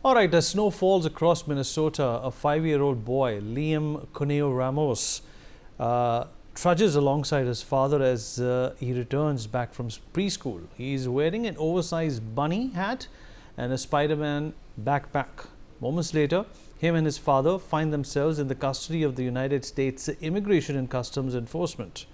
All right, as snow falls across Minnesota, a 5-year-old boy, Liam Conejo Ramos, trudges alongside his father as he returns back from preschool. He is wearing an oversized bunny hat and a Spider-Man backpack. Moments later, him and his father find themselves in the custody of the United States Immigration and Customs Enforcement.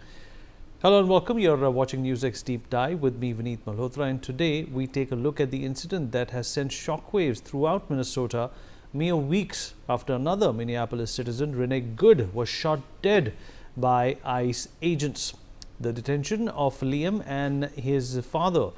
Hello and welcome. You're watching NewsX Deep Dive with me, Vineet Malhotra, and today we take a look at the incident that has sent shockwaves throughout Minnesota mere weeks after another Minneapolis citizen, Renee Good, was shot dead by ICE agents. The detention of Liam and his father,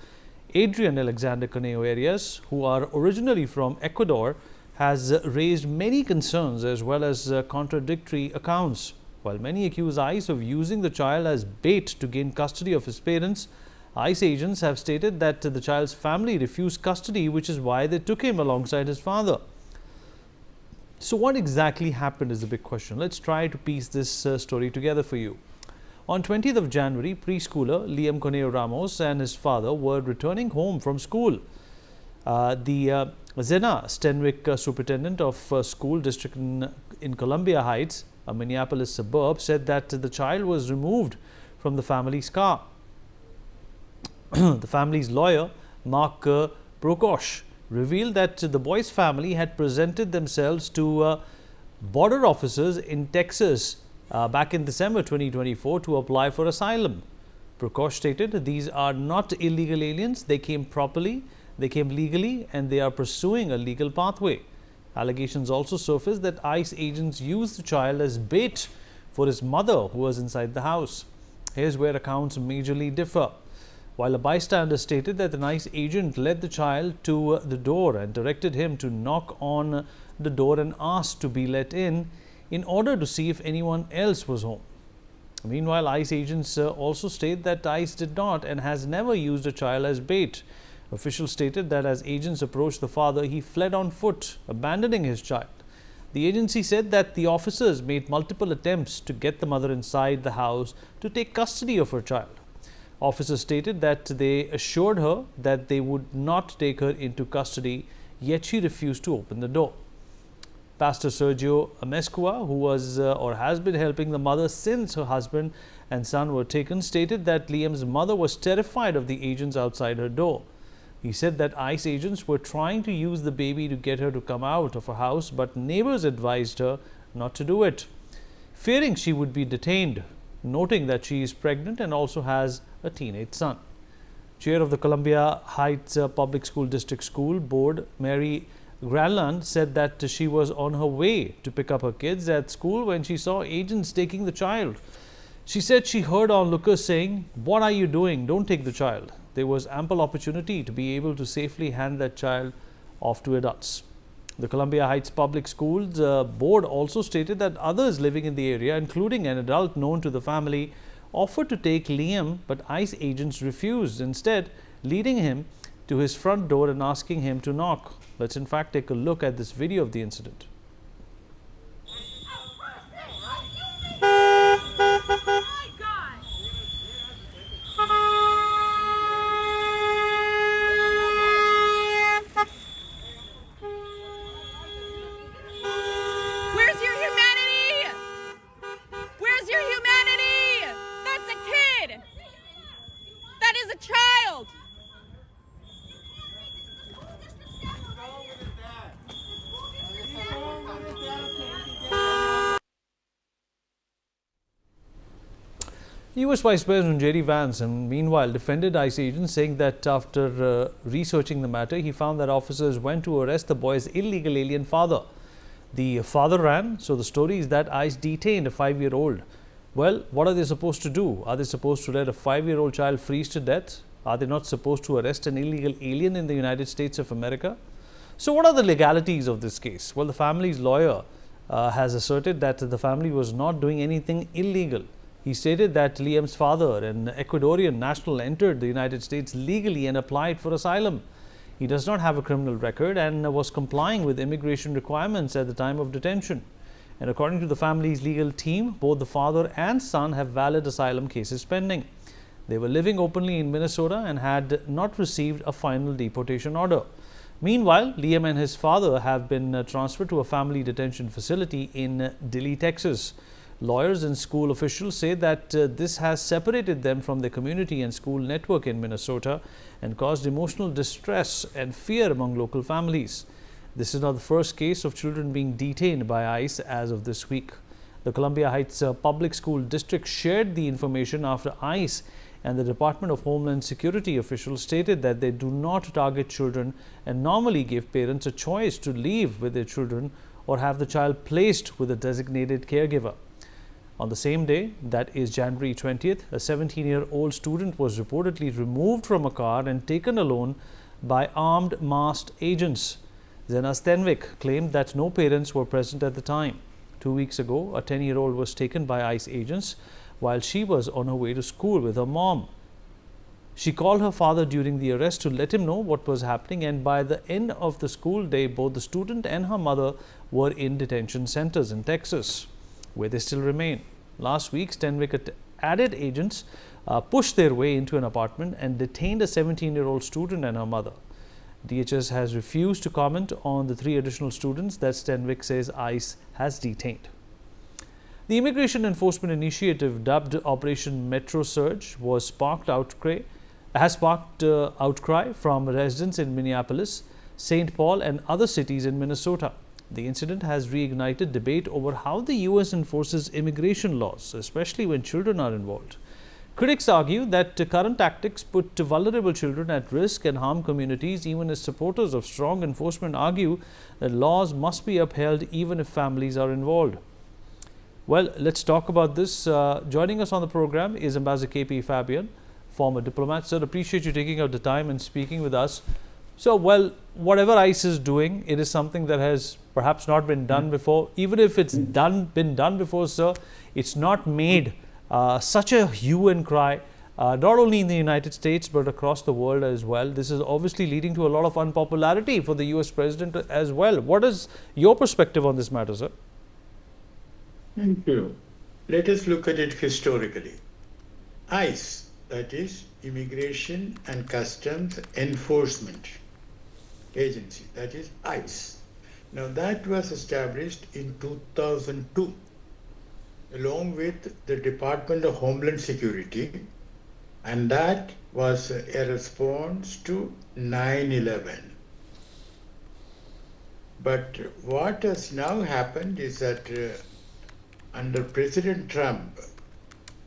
Adrian Alexander Conejo Arias, who are originally from Ecuador, has raised many concerns as well as contradictory accounts. While many accuse ICE of using the child as bait to gain custody of his parents, ICE agents have stated that the child's family refused custody, which is why they took him alongside his father. So what exactly happened is the big question. Let's try to piece this story together for you. On 20th of January, preschooler Liam Conejo Ramos and his father were returning home from school. The Zena Stenwick, superintendent of school district in Columbia Heights, a Minneapolis suburb, said that the child was removed from the family's car. The family's lawyer, Mark Prokosh, revealed that the boy's family had presented themselves to border officers in Texas back in December 2024 to apply for asylum. Prokosh stated, "These are not illegal aliens. They came properly, they came legally, and they are pursuing a legal pathway." Allegations also surfaced that ICE agents used the child as bait for his mother, who was inside the house. Here's where accounts majorly differ. While a bystander stated that an ICE agent led the child to the door and directed him to knock on the door and ask to be let in order to see if anyone else was home. Meanwhile, ICE agents also state that ICE did not and has never used a child as bait. Officials stated that as agents approached the father, he fled on foot, abandoning his child. The agency said that the officers made multiple attempts to get the mother inside the house to take custody of her child. Officers stated that they assured her that they would not take her into custody, yet she refused to open the door. Pastor Sergio Amescua, who was or has been helping the mother since her husband and son were taken, stated that Liam's mother was terrified of the agents outside her door. He said that ICE agents were trying to use the baby to get her to come out of her house, but neighbors advised her not to do it, fearing she would be detained, noting that she is pregnant and also has a teenage son. Chair of the Columbia Heights Public School District School Board, Mary Granlund, said that she was on her way to pick up her kids at school when she saw agents taking the child. She said she heard onlookers saying, "What are you doing? Don't take the child." There was ample opportunity to be able to safely hand that child off to adults. The Columbia Heights Public Schools Board also stated that others living in the area, including an adult known to the family, offered to take Liam, but ICE agents refused, instead leading him to his front door and asking him to knock. Let's in fact take a look at this video of the incident. U.S. Vice President J.D. Vance, meanwhile, defended ICE agents, saying that after researching the matter, he found that officers went to arrest the boy's illegal alien father. The father ran, so the story is that ICE detained a 5-year-old. Well, what are they supposed to do? Are they supposed to let a 5-year-old child freeze to death? Are they not supposed to arrest an illegal alien in the United States of America? So what are the legalities of this case? Well, the family's lawyer has asserted that the family was not doing anything illegal. He stated that Liam's father, an Ecuadorian national, entered the United States legally and applied for asylum. He does not have a criminal record and was complying with immigration requirements at the time of detention. And according to the family's legal team, both the father and son have valid asylum cases pending. They were living openly in Minnesota and had not received a final deportation order. Meanwhile, Liam and his father have been transferred to a family detention facility in Dilley, Texas. Lawyers and school officials say that this has separated them from their community and school network in Minnesota and caused emotional distress and fear among local families. This is not the first case of children being detained by ICE as of this week. The Columbia Heights Public School District shared the information after ICE and the Department of Homeland Security officials stated that they do not target children and normally give parents a choice to leave with their children or have the child placed with a designated caregiver. On the same day, that is January 20th, a 17-year-old student was reportedly removed from a car and taken alone by armed masked agents. Zena Stenvik claimed that no parents were present at the time. 2 weeks ago, a 10-year-old was taken by ICE agents while she was on her way to school with her mom. She called her father during the arrest to let him know what was happening, and by the end of the school day, both the student and her mother were in detention centers in Texas, where they still remain. Last week, Stenvik added agents pushed their way into an apartment and detained a 17-year-old student and her mother. DHS has refused to comment on the 3 additional students that Stenvik says ICE has detained. The Immigration Enforcement Initiative, dubbed Operation Metro Surge, has sparked outcry from residents in Minneapolis, St. Paul and other cities in Minnesota. The incident has reignited debate over how the U.S. enforces immigration laws, especially when children are involved. Critics argue that current tactics put vulnerable children at risk and harm communities, even as supporters of strong enforcement argue that laws must be upheld even if families are involved. Well, let's talk about this. Joining us on the program is Ambassador K.P. Fabian, former diplomat. Sir, appreciate you taking out the time and speaking with us. So, well, whatever ICE is doing, it is something that has perhaps not been done before. Even if it's been done before, sir, it's not made such a hue and cry, not only in the United States but across the world as well. This is obviously leading to a lot of unpopularity for the US president as well. What is your perspective on this matter, sir? Thank you. Let us look at it historically. ICE, that is Immigration and Customs Enforcement Agency, that is ICE. Now that was established in 2002 along with the Department of Homeland Security, and that was a response to 9/11. But what has now happened is that under President Trump,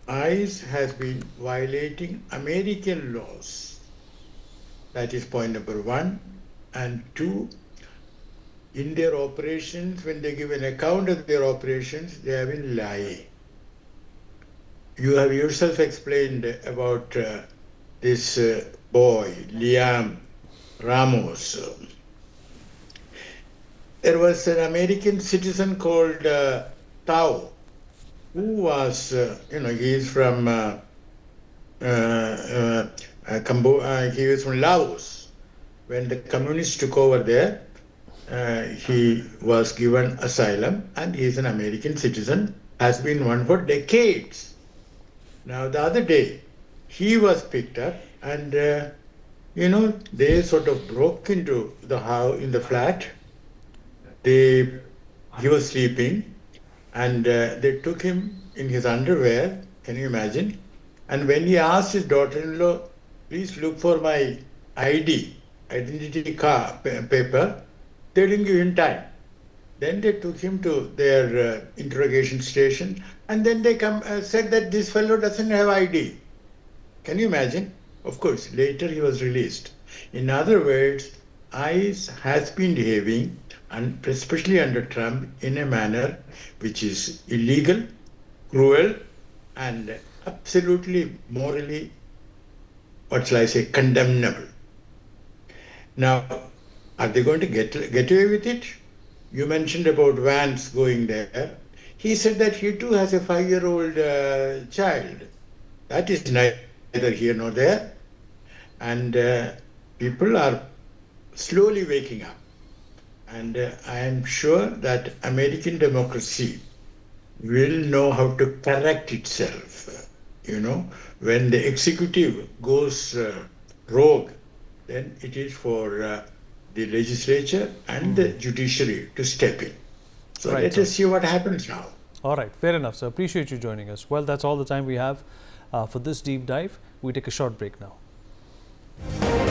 ICE has been violating American laws. That is point number 1. And 2, in their operations, when they give an account of their operations, they have been lying. You have yourself explained about this boy, Liam Ramos. There was an American citizen called Tao, who was, he is from he was from Laos. When the communists took over there, he was given asylum, and he is an American citizen, has been one for decades. Now, the other day, he was picked up, and they sort of broke into the house, in the flat. He was sleeping, and they took him in his underwear. Can you imagine? And when he asked his daughter-in-law, please look for my identity card paper, they didn't give him time. Then they took him to their interrogation station, and then they said that this fellow doesn't have ID. Can you imagine? Of course, later he was released. In other words, ICE has been behaving, and especially under Trump, in a manner which is illegal, cruel, and absolutely morally, what shall I say, condemnable. Now, are they going to get away with it? You mentioned about Vance going there. He said that he too has a 5-year-old child. That is neither here nor there. And people are slowly waking up. And I am sure that American democracy will know how to correct itself. When the executive goes rogue, then it is for the legislature and the judiciary to step in. So Right, let sir. us see what happens now. All right, fair enough, sir. Appreciate you joining us. Well, that's all the time we have for this deep dive. We take a short break now.